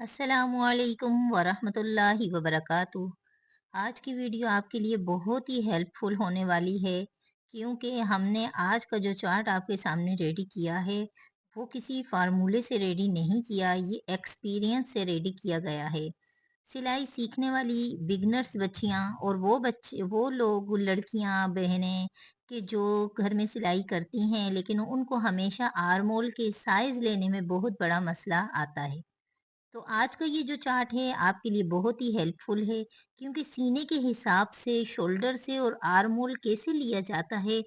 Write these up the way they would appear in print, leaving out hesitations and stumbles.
अस्सलामुअलैकुम वरहमतुल्लाहि वबरकातुह। आज की वीडियो आपके लिए बहुत ही हेल्पफुल होने वाली है क्योंकि हमने आज का जो चार्ट आपके सामने रेडी किया है वो किसी फार्मूले से रेडी नहीं किया, ये एक्सपीरियंस से रेडी किया गया है। सिलाई सीखने वाली बिगनर्स बच्चियां और वो लोग लड़कियां बहनें कि जो घर में सिलाई करती हैं लेकिन उनको हमेशा आर्मोल के साइज लेने में बहुत बड़ा मसला आता है। तो आज का ये जो चार्ट है आपके लिए बहुत ही हेल्पफुल है क्योंकि सीने के हिसाब से शोल्डर से और आर्म होल कैसे लिया जाता है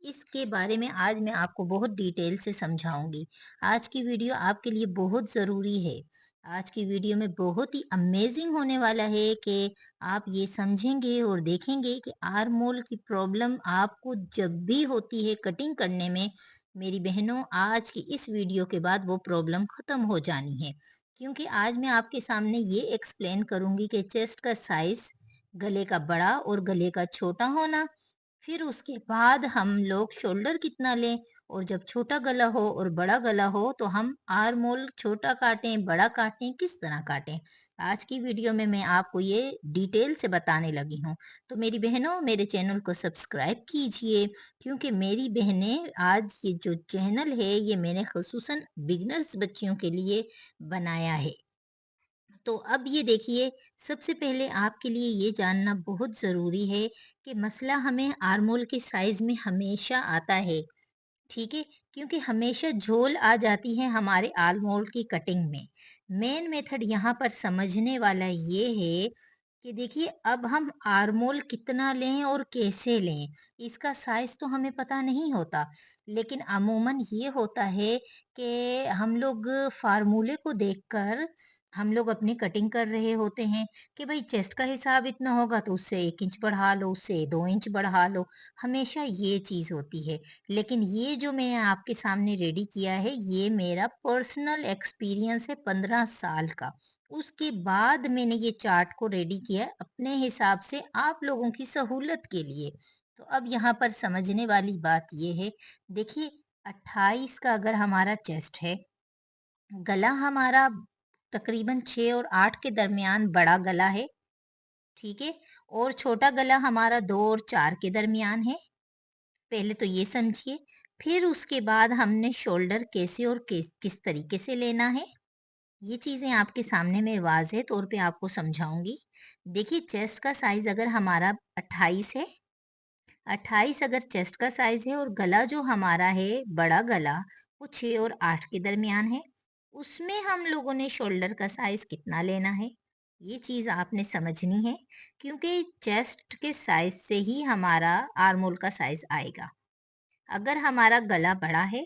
इसके बारे में आज मैं आपको बहुत डिटेल से समझाऊंगी। आज की वीडियो आपके लिए बहुत ज़रूरी है। आज की वीडियो में बहुत ही अमेजिंग होने वाला है कि आप ये समझेंगे और देखेंगे कि आर्म होल की प्रॉब्लम आपको जब भी होती है कटिंग करने में, मेरी बहनों आज की इस वीडियो के बाद वो प्रॉब्लम खत्म हो जानी है। क्योंकि आज मैं आपके सामने ये एक्सप्लेन करूंगी कि चेस्ट का साइज, गले का बड़ा और गले का छोटा होना, फिर उसके बाद हम लोग शोल्डर कितना लें और जब छोटा गला हो और बड़ा गला हो तो हम आर्म होल छोटा काटें बड़ा काटें किस तरह काटें। आज की वीडियो में मैं आपको ये डिटेल से बताने लगी हूँ। तो मेरी बहनों मेरे चैनल को सब्सक्राइब कीजिए क्योंकि मेरी बहनें आज ये जो चैनल है ये मैंने खुसूसन बिगनर्स बच्चियों के लिए बनाया है। तो अब ये देखिए, सबसे पहले आपके लिए ये जानना बहुत ज़रूरी है कि मसला हमें आर्मोल के साइज़ में हमेशा आता है, ठीक है? क्योंकि हमेशा झोल आ जाती है हमारे आर्मोल की कटिंग में। मेन मेथड यहाँ पर समझने वाला ये है कि देखिए अब हम आर्मोल कितना लें और कैसे लें, इसका साइज़ तो हमें पता नहीं होता। लेकिन अमूमन ये होता है कि हम लोग फ़ॉर्मूले को देखकर हम लोग अपनी कटिंग कर रहे होते हैं कि भई चेस्ट का हिसाब इतना होगा तो उससे 1 इंच बढ़ा लो, उससे 2 इंच बढ़ा लो, हमेशा ये चीज़ होती है। लेकिन ये जो मैंने आपके सामने रेडी किया है, ये मेरा पर्सनल एक्सपीरियंस है 15 साल का। उसके बाद मैंने ये चार्ट को रेडी किया है अपने हिसाब से आप लोगों की सहूलत के लिए। तो अब यहाँ पर समझने वाली बात ये है, देखिए 28 का अगर हमारा चेस्ट है, गला हमारा तकरीबन 6 और 8 के दरमियान बड़ा गला है, ठीक है? और छोटा गला हमारा 2 और 4 के दरमियान है। पहले तो ये समझिए, फिर उसके बाद हमने शोल्डर कैसे और किस तरीके से लेना है, ये चीज़ें आपके सामने मैं वाज़ेह तौर पे आपको समझाऊँगी। देखिए चेस्ट का साइज़ अगर हमारा 28 है, 28 अगर चेस्ट का साइज़ है और गला जो हमारा है, बड़ा गला, वो 6 और 8 के दरमियान है, उसमें हम लोगों ने शोल्डर का साइज़ कितना लेना है, ये चीज़ आपने समझनी है क्योंकि चेस्ट के साइज़ से ही हमारा आर्म होल का साइज़ आएगा। अगर हमारा गला बड़ा है,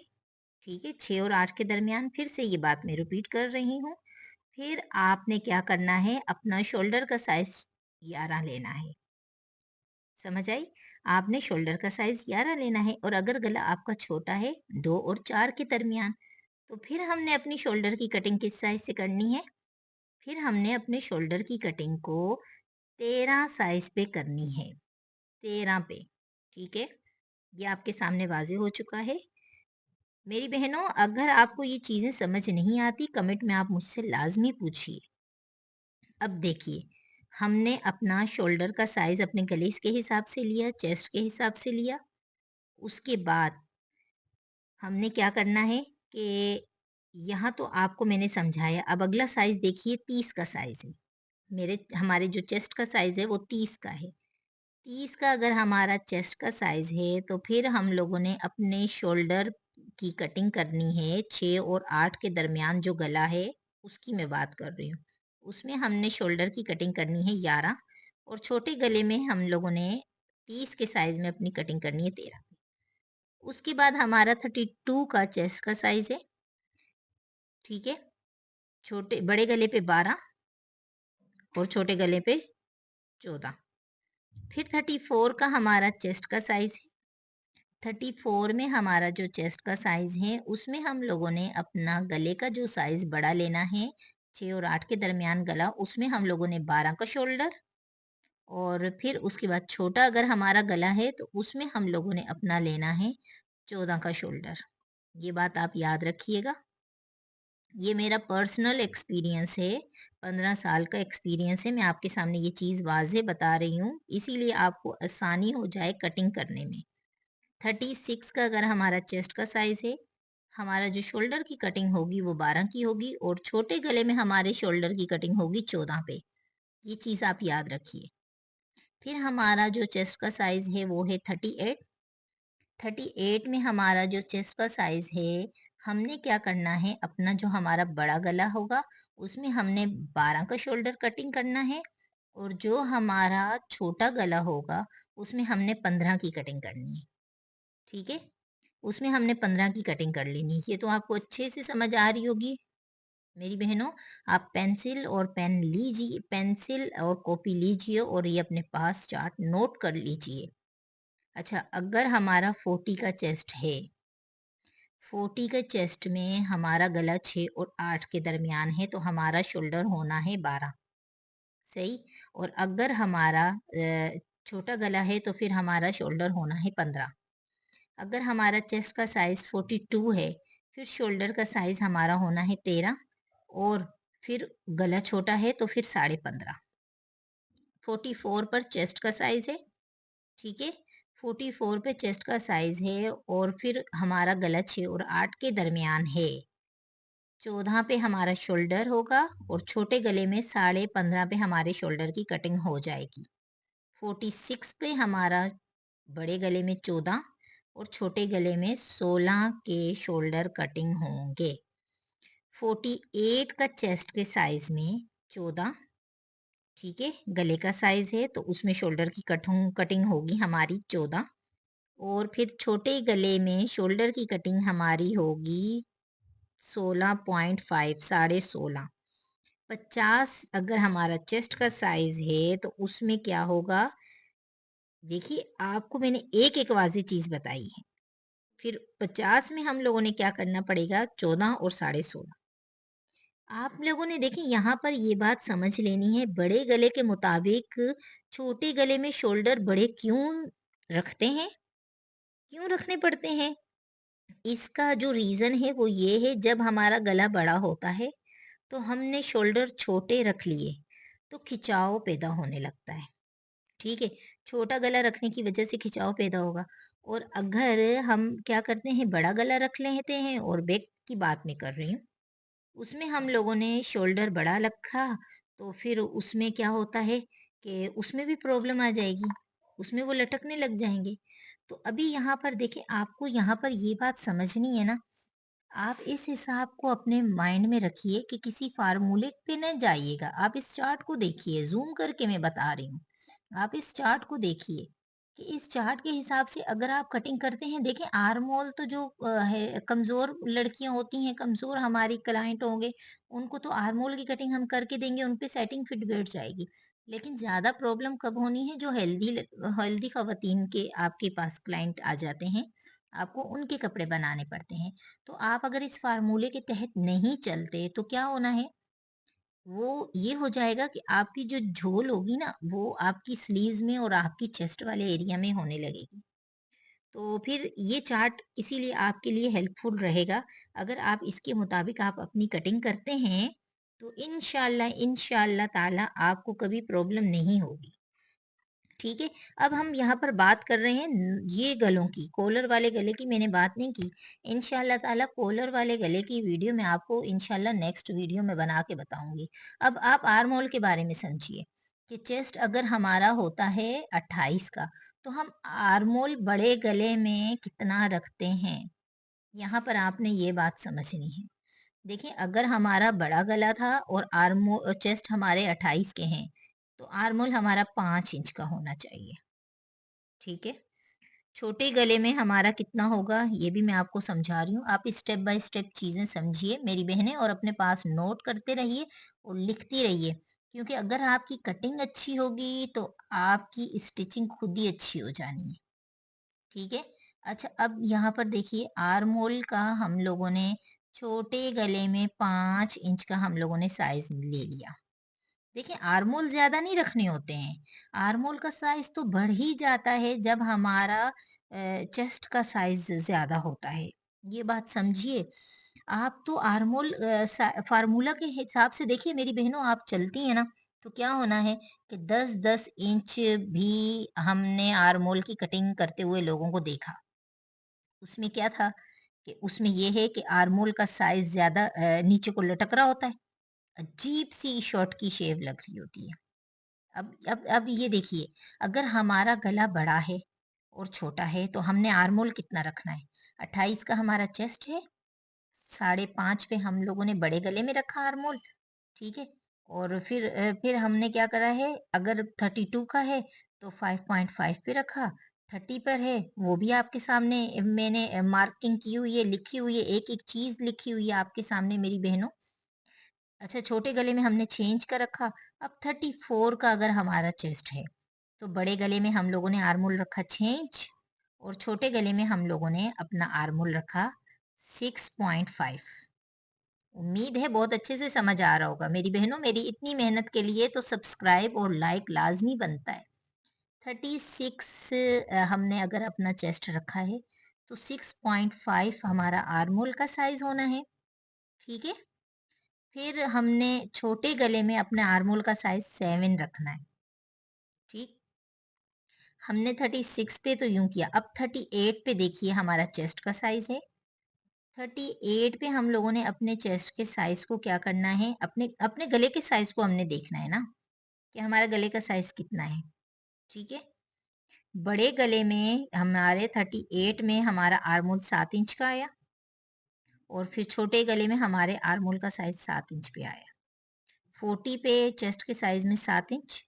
ठीक है, 6 और 8 के दरमियान, फिर से ये बात मैं रिपीट कर रही हूँ, फिर आपने क्या करना है, अपना शोल्डर का साइज़ 11 लेना है। समझ आई? आपने शोल्डर का साइज़ 11 लेना है और अगर गला आपका छोटा है, 2 और 4 के दरमियान, तो फिर हमने अपनी शोल्डर की कटिंग किस साइज़ से करनी है? फिर हमने अपने शोल्डर की कटिंग को 13 साइज़ पे करनी है, 13 पे, ठीक है? ये आपके सामने वाज़ेह हो चुका है। मेरी बहनों अगर आपको ये चीज़ें समझ नहीं आती कमेंट में आप मुझसे लाज़मी पूछिए। अब देखिए, हमने अपना शोल्डर का साइज़ अपने गले के हिसाब से लिया, चेस्ट के हिसाब से लिया, उसके बाद हमने क्या करना है कि यहाँ तो आपको मैंने समझाया, अब अगला साइज़ देखिए 30 का साइज़ है। मेरे हमारे जो चेस्ट का साइज़ है वो 30 का है। 30 का अगर हमारा चेस्ट का साइज़ है तो फिर हम लोगों ने अपने शोल्डर की कटिंग करनी है 6 और 8 के दरमियान जो गला है उसकी मैं बात कर रही हूँ। उसमें हमने शोल्डर की कटिंग करनी है 11 और छोटे गले में हम लोगों ने 30 के साइज़ में अपनी कटिंग करनी है 13। उसके बाद हमारा 32 का चेस्ट का साइज़ है, ठीक है? छोटे बड़े गले पे 12 और छोटे गले पे 14। फिर 34 का हमारा चेस्ट का साइज़ है। 34 में हमारा जो चेस्ट का साइज़ है, उसमें हम लोगों ने अपना गले का जो साइज़ बड़ा लेना है, 6 और 8 के दरमियान गला, उसमें हम लोगों ने 12 का शोल्डर और फिर उसके बाद छोटा अगर हमारा गला है, तो उसमें हम लोगों ने अपना लेना है 14 का शोल्डर। ये बात आप याद रखिएगा। ये मेरा पर्सनल एक्सपीरियंस है, 15 साल का एक्सपीरियंस है। मैं आपके सामने ये चीज़ वाज़ेह बता रही हूँ, इसीलिए आपको आसानी हो जाए कटिंग करने में। 36 का अगर हमारा चेस्ट का साइज़ है, हमारा जो शोल्डर की कटिंग होगी वो 12 की होगी और छोटे गले में हमारे शोल्डर की कटिंग होगी 14 पे। ये चीज़ आप याद रखिए। फिर हमारा जो चेस्ट का साइज़ है वो है 38। 38 में हमारा जो चेस्ट का साइज़ है, हमने क्या करना है, अपना जो हमारा बड़ा गला होगा, उसमें हमने 12 का शोल्डर कटिंग करना है और जो हमारा छोटा गला होगा, उसमें हमने 15 की कटिंग करनी है। ठीक है? उसमें हमने 15 की कटिंग कर लेनी है। ये तो आपको अच्छे से समझ आ रही होगी मेरी बहनों। आप पेंसिल और कॉपी लीजिए और ये अपने पास चार्ट नोट कर लीजिए। अच्छा, अगर हमारा 40 का चेस्ट है, 40 के चेस्ट में हमारा गला 6 और 8 के दरमियान है, तो हमारा शोल्डर होना है 12। सही? और अगर हमारा छोटा गला है तो फिर हमारा शोल्डर होना है 15। अगर हमारा चेस्ट का साइज़ 42 है, फिर शोल्डर का साइज़ हमारा होना है 13 और फिर गला छोटा है तो फिर साढ़े 15। 44 पर चेस्ट का साइज़ है, ठीक है? 44 पे चेस्ट का साइज़ है और फिर हमारा गला 6 और 8 के दरमियान है। 14 पे हमारा शोल्डर होगा और छोटे गले में साढ़े 15 पे हमारे शोल्डर की कटिंग हो जाएगी। 46 पे हमारा बड़े गले में 14 और छोटे गले में 16 के शोल्डर कटिंग होंगे। 48 का चेस्ट के साइज में 14, ठीक है, गले का साइज है तो उसमें शोल्डर की कटिंग होगी हमारी 14 और फिर छोटे गले में शोल्डर की कटिंग हमारी होगी 16.5, साढ़े 16। 50 अगर हमारा चेस्ट का साइज है तो उसमें क्या होगा, देखिए आपको मैंने एक-एक वाज़िह चीज़ बताई है। फिर 50 में हम लोगों ने क्या करना पड़ेगा, 14 और साढ़े 16। आप लोगों ने देखिए यहाँ पर ये बात समझ लेनी है, बड़े गले के मुताबिक छोटे गले में शोल्डर बड़े क्यों रखते हैं? क्यों रखने पड़ते हैं? इसका जो रीज़न है वो ये है, जब हमारा गला बड़ा होता है तो हमने शोल्डर छोटे रख लिए, तो खिंचाव पैदा होने लगता है। ठीक है? छोटा गला रखने की वजह से खिंचाव पैदा होगा और अगर हम क्या करते हैं, बड़ा गला रख लेते हैं और बैक की बात मैं कर रही हूँ, उसमें हम लोगों ने शोल्डर बड़ा रखा, तो फिर उसमें क्या होता है कि उसमें भी प्रॉब्लम आ जाएगी, उसमें वो लटकने लग जाएँगे। तो अभी यहाँ पर देखिए, आपको यहाँ पर ये बात समझनी है ना, आप इस हिसाब को अपने माइंड में रखिए कि किसी फार्मूले पे न जाइएगा। आप इस चार्ट को देखिए, ज़ूम करके मैं बता रही हूँ। आप इस चार्ट को देखिए कि इस चार्ट के हिसाब से अगर आप कटिंग करते हैं, देखिए आर्म होल तो जो है, कमज़ोर लड़कियाँ होती हैं, कमज़ोर हमारी क्लाइंट होंगे, उनको तो आर्म होल की कटिंग हम करके देंगे, उन पे सेटिंग फिट बैठ जाएगी। लेकिन ज़्यादा प्रॉब्लम कब होनी है, जो हेल्दी ख़वातीन के आपके पास क्लाइंट आ जाते हैं, आपको उनके कपड़े बनाने पड़ते हैं। तो आप अगर इस फ़ॉर्मूले के तहत नहीं चलते, तो क्या होना है, वो ये हो जाएगा कि आपकी जो झोल होगी ना, वो आपकी स्लीव्स में और आपकी चेस्ट वाले एरिया में होने लगेगी। तो फिर ये चार्ट इसीलिए आपके लिए हेल्पफुल रहेगा। अगर आप इसके मुताबिक आप अपनी कटिंग करते हैं, तो इंशाअल्लाह ताला आपको कभी प्रॉब्लम नहीं होगी। ठीक है? अब हम यहाँ पर बात कर रहे हैं ये गलों की, कॉलर वाले गले की मैंने बात नहीं की। इंशाअल्लाह ताला कॉलर वाले गले की वीडियो मैं आपको इंशाअल्लाह नेक्स्ट वीडियो में बना के बताऊँगी। अब आप आर्म होल के बारे में समझिए कि चेस्ट अगर हमारा होता है 28 का, तो हम आर्म होल बड़े गले में कितना रखते हैं? यहाँ पर आपने ये बात समझनी है। देखिए, अगर हमारा बड़ा गला था और चेस्ट हमारे 28 के हैं, तो आर्म होल हमारा 5 इंच का होना चाहिए। ठीक है? छोटे गले में हमारा कितना होगा, ये भी मैं आपको समझा रही हूँ। आप स्टेप बाय स्टेप चीज़ें समझिए मेरी बहनें और अपने पास नोट करते रहिए और लिखती रहिए। क्योंकि अगर आपकी कटिंग अच्छी होगी, तो आपकी स्टिचिंग खुद ही अच्छी हो जानी है। ठीक है? अच्छा, अब यहाँ पर देखिए आर्म होल का हम लोगों ने छोटे गले में 5 इंच का हम लोगों ने साइज़ ले लिया। देखिए आर्म होल ज़्यादा नहीं रखने होते हैं। आर्म होल का साइज़ तो बढ़ ही जाता है जब हमारा चेस्ट का साइज़ ज़्यादा होता है। ये बात समझिए। आप तो आर्मोल फार्मूला के हिसाब से देखिए मेरी बहनों, आप चलती हैं ना, तो क्या होना है कि 10-10 इंच भी हमने आर्मोल की कटिंग करते हुए लोगों को देखा। उसमें क्या था कि उसमें ये है कि आर्मोल का साइज़ ज़्यादा नीचे को लटक रहा होता है। अजीब-सी शॉर्ट की शेव लग रही होती है। अब ये देखिए, अगर हमारा गला बड़ा है और छोटा है, तो हमने आर्मोल कितना रखना है? 28 का हमारा चेस्ट है, 5.5 पे हम लोगों ने बड़े गले में रखा आर्मोल, ठीक है? और फिर हमने क्या करा है, अगर 32 का है, तो 5.5 पे रखा, 30 पर है, वो भी आपके सामने मैंने मार्किंग की हुई है, लिखी हुई है, एक-एक चीज़ लिखी हुई है आपके सामने मेरी बहनों। अच्छा, छोटे गले में हमने चेंज कर रखा। अब 34 का अगर हमारा चेस्ट है, तो बड़े गले में हम लोगों ने आर्मोल रखा 6 इंच और छोटे गले में हम लोगों ने अपना आर्मोल रखा 6.5। उम्मीद है बहुत अच्छे से समझ आ रहा होगा। मेरी बहनों, मेरी इतनी मेहनत के लिए तो सब्सक्राइब और लाइक लाज़मी बनता है। 36 हमने अगर अपना चेस्ट रखा है, तो 6.5 हमारा आर्मोल का साइज़ होना है, ठीक है? फिर हमने छोटे गले में अपने आर्मोल का साइज़ 7 रखना है, ठीक? हमने 36 पे तो यूँ किया, अब 38 पे देखिए हमारा चेस्ट का साइज़ है। 38 पे हम लोगों ने अपने चेस्ट के साइज़ को क्या करना है, अपने अपने गले के साइज़ को हमने देखना है ना, कि हमारा गले का साइज़ कितना है, ठीक है? बड़े गले में हमारे 38 में हमारा आर्मोल 7 इंच का आया और फिर छोटे गले में हमारे आर्मोल का साइज़ 7 इंच पे आया। 40 पे चेस्ट के साइज़ में 7 इंच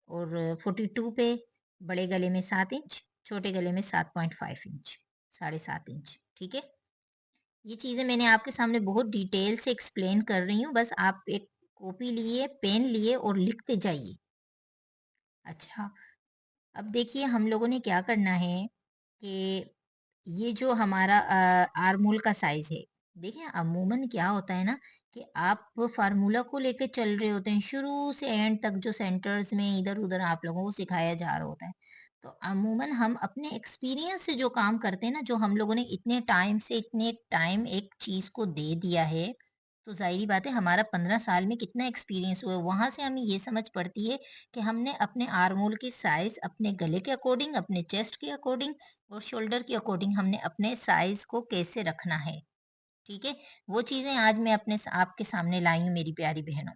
और 42 पे बड़े गले में 7 इंच, छोटे गले में 7.5 इंच, 7.5 इंच, ठीक है? ये चीज़ें मैंने आपके सामने बहुत डिटेल से एक्सप्लेन कर रही हूँ, बस आप एक कॉपी लिए, पेन लिए और लिखते जाइए। अच्छा, अब देखिए हम लोगों ने क्या करना है कि ये जो हमारा आर्मोल का साइज़ है, देखिए अमूमन क्या होता है ना कि आप फ़ॉर्मूला को लेके चल रहे होते हैं, शुरू से एंड तक जो सेंटर्स में इधर-उधर आप लोगों को सिखाया जा रहा होता है। तो अमूमन हम अपने एक्सपीरियंस से जो काम करते हैं ना, जो हम लोगों ने इतने टाइम एक चीज़ को दे दिया है, तो ज़ाहिर-सी बात है हमारा 15 साल में कितना एक्सपीरियंस हुआ है, वहाँ से हमें ये समझ पड़ती है कि हमने अपने आर्मोल की साइज़ अपने गले के अकॉर्डिंग, अपने चेस्ट के अकॉर्डिंग और शोल्डर के अकॉर्डिंग हमने अपने साइज़ को कैसे रखना है, ठीक है? वो चीज़ें आज मैं आपके सामने लाई हूँ मेरी प्यारी बहनों।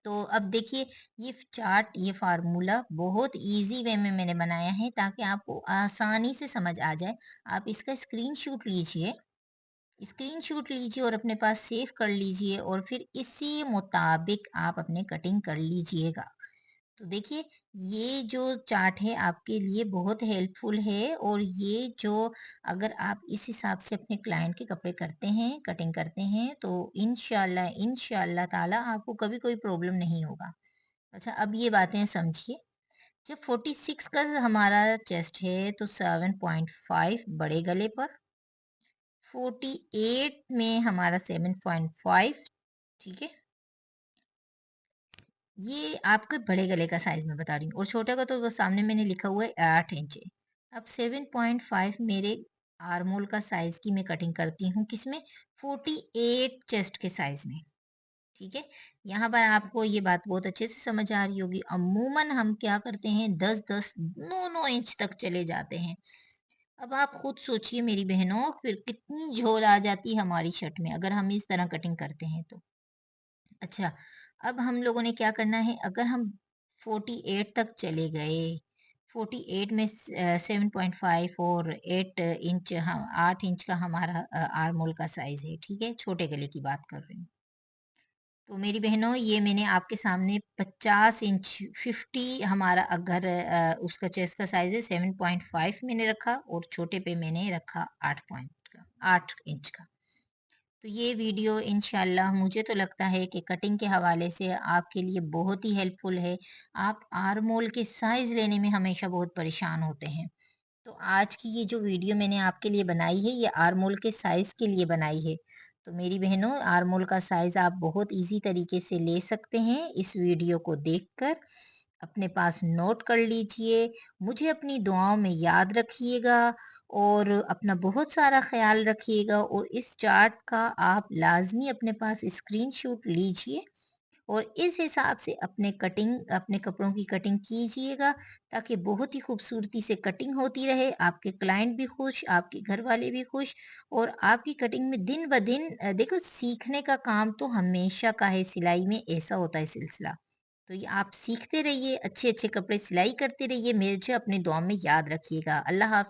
तो अब देखिए ये चार्ट, ये फ़ॉर्मूला बहुत ईज़ी वे में मैंने बनाया है ताकि आपको आसानी से समझ आ जाए। आप इसका स्क्रीनशॉट लीजिए और अपने पास सेव कर लीजिए और फिर इसी मुताबिक आप अपने कटिंग कर लीजिएगा। तो देखिए, ये जो चार्ट है आपके लिए बहुत हेल्पफुल है और ये जो अगर आप इस हिसाब से अपने क्लाइंट के कपड़े करते हैं, कटिंग करते हैं, तो इंशाअल्लाह ताला आपको कभी कोई प्रॉब्लम नहीं होगा। अच्छा, अब ये बातें समझिए, जब 46 का हमारा चेस्ट है, तो 7.5 बड़े गले पर, 48 में हमारा 7.5, ठीक है? ये आपके बड़े गले का साइज़ मैं बता रही हूँ और छोटे का तो वो सामने मैंने लिखा हुआ है 8 इंच है। अब 7.5 मेरे आर्मोल का साइज़ की मैं कटिंग करती हूँ किसमें? 48 चेस्ट के साइज़ में, ठीक है? यहाँ पर आपको ये बात बहुत अच्छे से समझ आ रही होगी। अमूमन हम क्या करते हैं 10-10, 9-9 इंच तक चले जाते हैं। अब आप खुद सोचिए मेरी बहनों, फिर कितनी झोल आ जाती है हमारी शर्ट में अगर हम इस तरह कटिंग करते हैं तो। अच्छा, अब हम लोगों ने क्या करना है, अगर हम 48 तक चले गए, 48 में 7.5 और 8 इंच, हाँ, 8 इंच का हमारा आर्मोल का साइज़ है, ठीक है? छोटे गले की बात कर रही हूँ। तो मेरी बहनों, ये मैंने आपके सामने 50 इंच, 50 हमारा अगर उसका चेस्ट का साइज़ है, 7.5 मैंने रखा और छोटे पे मैंने रखा 8 इंच का। तो ये वीडियो इंशाल्लाह मुझे तो लगता है कि कटिंग के हवाले से आपके लिए बहुत ही हेल्पफुल है। आप आर्म होल के साइज़ लेने में हमेशा बहुत परेशान होते हैं। तो आज की ये जो वीडियो मैंने आपके लिए बनाई है, ये आर्म होल के साइज़ के लिए बनाई है। तो मेरी बहनों, आर्म होल का साइज़ आप बहुत ईज़ी तरीके से ले सकते हैं इस वीडियो को देखकर। अपने पास नोट कर लीजिए, मुझे अपनी दुआओं में याद रखिएगा और अपना बहुत सारा ख़्याल रखिएगा और इस चार्ट का आप लाज़मी अपने पास स्क्रीनशॉट लीजिए और इस हिसाब से अपने कपड़ों की कटिंग कीजिएगा ताकि बहुत ही खूबसूरती से कटिंग होती रहे, आपके क्लाइंट भी खुश, आपके घर वाले भी खुश और आपकी कटिंग में दिन ब दिन देखो सीखने का काम तो हमेशा का है, सिलाई में ऐसा होता है सिलसिला। तो ये आप सीखते रहिए, अच्छे-अच्छे कपड़े सिलाई करते रहिए, मुझे अपनी दुआ में याद रखिएगा। अल्लाह हाफ़िज़।